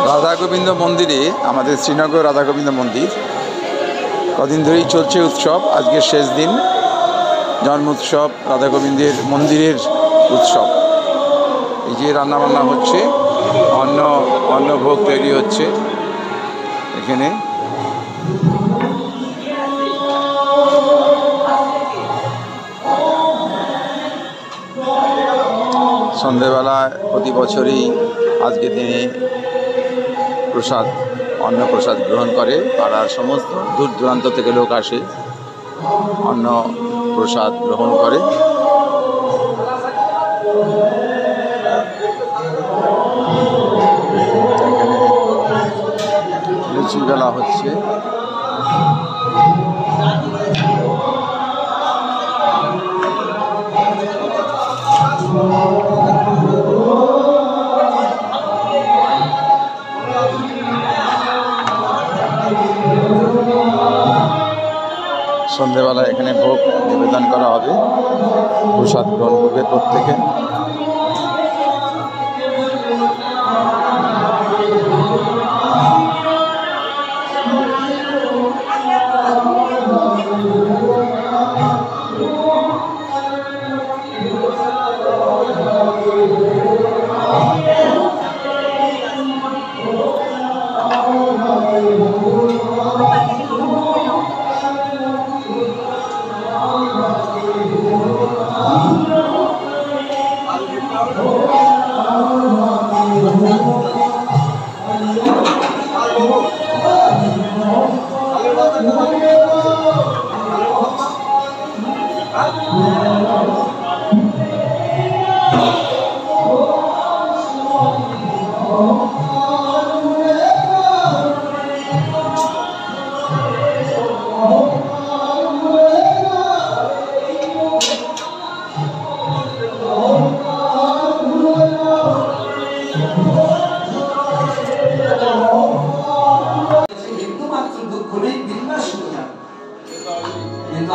রাধা গোবিন্দ মন্দিরে, আমাদের শ্রীনগর রাধা গোবিন্দ মন্দির কদিন ধরেই চলছে উৎসব। আজকে শেষ দিন, জন্ম উৎসব, রাধা গোবিন্দের মন্দিরের উৎসব। এই যে রান্নাবান্না হচ্ছে, অন্নভোগ তৈরি হচ্ছে এখানে। সন্ধেবেলায় প্রতি বছরই আজকে দিনে অন্ন প্রসাদ গ্রহণ করে। পাড়ার সমস্ত দূর দূরান্ত থেকে লোক আসে, অন্ন প্রসাদ গ্রহণ করে। লুচি বেলা হচ্ছে। সন্ধেবেলা এখানে ভোগ নিবেদন করা হবে, প্রসাদ গ্রহণ করবে প্রত্যেকে।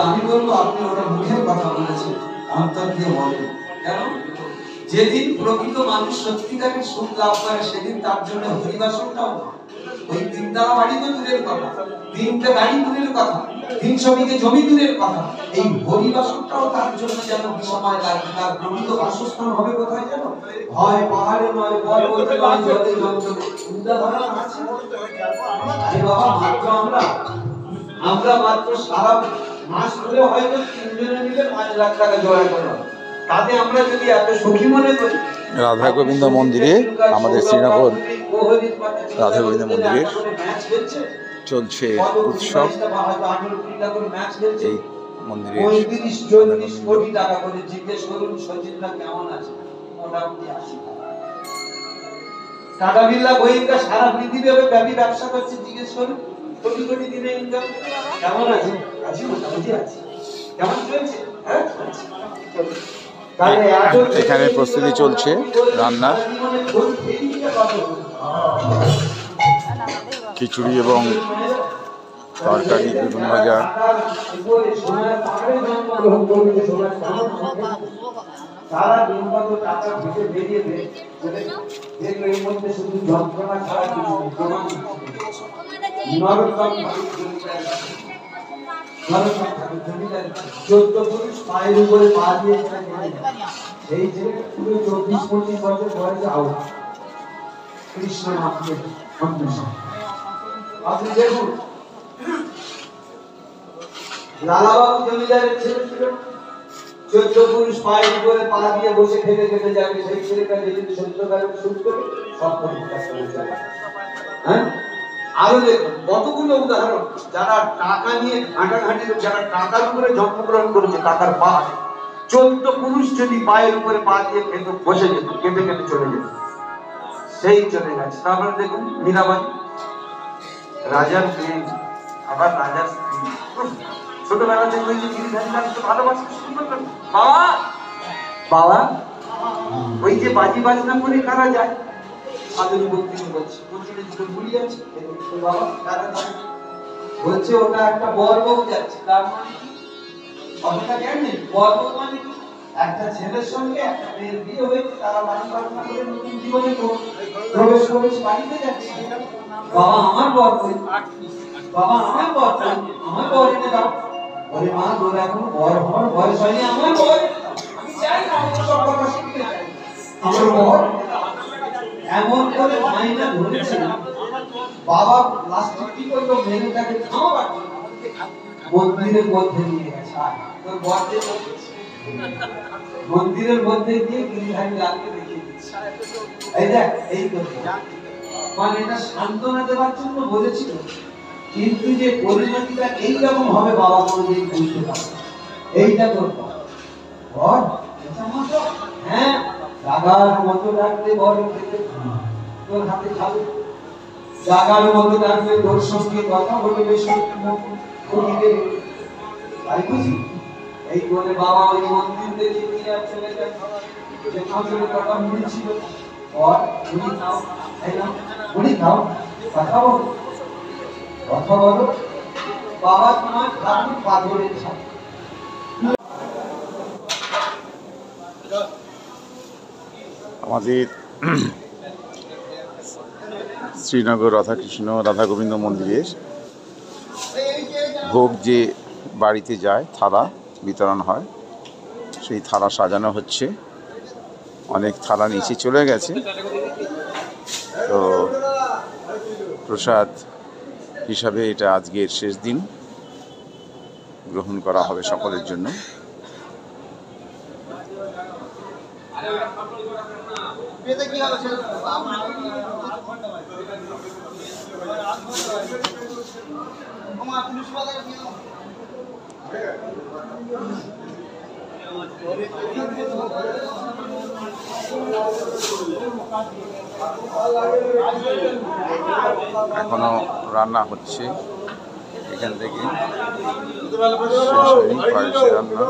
আমি বলবো আপনি ওটা মুখের কথা বলেছেন, অন্তর দিয়ে বলেন। কেন? যেদিন প্রকৃত মানুষ সত্যিকারের সুখ লাভ করে সেদিন তার জন্য হরিবাসনটাও ওই 3 বাড়ি তো দূরের কথা, 3টে বাড়ি দূরের কথা, 300 বিঘে জমি দূরের কথা, এই হরিবাসনটাও তার জন্য যেন সময় লাগে। তার প্রকৃত বাসস্থান হবে কোথায় জানো? হয় পাহাড়ে নয়, পর্বতে নয়, জলে জঙ্গলে। উদাহরণ আছে। আরে বাবা, আমরা মাত্র সারা মাস ধরে হয়তো 3 জনে মিলে 5 লাখ টাকা জোগাড় করলাম। তাতে আমরা যদি এত সুখী মনে করি, রাধা গোবিন্দ মন্দিরে, আমাদের শ্রীনগর রাধা গোবিন্দ মন্দিরে চলছে উৎসব। এই মন্দিরে 35-40 কোটি টাকা করে। জিজ্ঞেস করুন সচিনরা কেমন আছে? মোটামুটি 80 টাটা বিড়লা গোয়েঙ্কা সারা পৃথিবীতে ব্যাপী ব্যবসা করছে। জিজ্ঞেস করুন কোটি কোটি দিনে ইনকাম কেমন আছে? মোটামুটি আছে। কেমন চলছে? হ্যাঁ, এখানে প্রস্তুতি চলছে রান্না, খিচুড়ি এবং তরকারি, বেগুন ভাজা। সারা দিন কত টাকা ভিতরে বেরিয়ে দেয়, দেখবে এর মধ্যে শুধু যন্ত্রণা ছাড়া কিছু নেই। প্রমাণ নরকম 14 পুরুষ পায়ের উপরে পা দিয়ে এই যে পুরো 24-25 বছর বয়সে আউট। কৃষ্ণ নামে আপনি দেখুন, লালাবাবু জমিদারের ছেলে ছিল, 14 পুরুষ পায়ের উপরে পা দিয়ে বসে খেতে খেতে যাবে। সেই ছেলেটা যদি সত্যকারের সুখ করে সব পরীক্ষা করে যাবে। হ্যাঁ, আরো দেখুন কতগুলো উদাহরণ। যারা টাকা নিয়ে ঘাঁটাঘাঁটি, যারা টাকার উপরে জন্মগ্রহণ করেছে, টাকার পাহাড়, 14 পুরুষ যদি পায়ের উপরে পা দিয়ে খেতে বসে যেত, কেঁদে কেঁদে চলে যেত, সেই চলে গেছে। তারপরে দেখুন মীরাবাই, রাজার মেয়ে, আবার রাজার স্ত্রী। ছোটবেলা থেকে ওই যে ভালোবাসতে শুরু করলেন, বাবা বাবা, ওই যে বাজি বাজনা করে কারা যায়? বলছে ওটা একটা বর বউ যাচ্ছে। তার মানে কথাটা জ্ঞান নেই। বর বউ মানে একটা ছেলের সঙ্গে একটা মেয়ের বিয়ে হয়েছে, তারা বাড়ি কল্পনা করে নতুন জীবনে প্রবেশ করেছে, বাড়িতে যাচ্ছে। বাবা আমার বর কই, বাবা আমার বর কই, আমার বর এনে দাও। বলে মা তোর এখন বর হওয়ার বয়স হয়নি, আমার বর আমি চাই না, আমি সব কথা শিখতে চাই আমার বর। এমন করে মাইনা ধরেছে, বাবা লাস্টে কি করলো, মেয়েটাকে খাওয়া মন্দিরের মধ্যে নিয়ে গেছে। তোর বরকে মন্দিরের মধ্যে দিয়ে গিরিধারী রাখতে দেখিয়ে দিচ্ছে, এই দেখ এই কথা। মানে এটা সান্ত্বনা দেওয়ার জন্য বলেছিল, কিন্তু যে পরিণতিটা এইরকম হবে বাবা কোনোদিন বুঝতে পারে। এইটা তোর বর, হ্যাঁ জাগার মতো ডাকলে বর খেতে তোর হাতে খাবে, জাগার মতো ডাকলে তোর সঙ্গে কথা বলবে, তাই বুঝি। এই বলে বাবা ওই মন্দির দেখে নিয়ে আর চলে যায়, যেখানে কথা মিলছিল বর উনি খাও, তাই না উনি খাও, কথা বলো কথা বলো। বাবা তোমার ঠাকুর পাথরের ছাত্র। আমাদের শ্রীনগর রাধা গোবিন্দ মন্দিরের ভোগ যে বাড়িতে যায়, থালা বিতরণ হয়, সেই থালা সাজানো হচ্ছে। অনেক থালা নিচে চলে গেছে, তো প্রসাদ হিসাবে এটা আজকের শেষ দিন, গ্রহণ করা হবে সকলের জন্য। এখনো রান্না হচ্ছে, এখান থেকে শেষ হয়নি পায়েসের রান্না।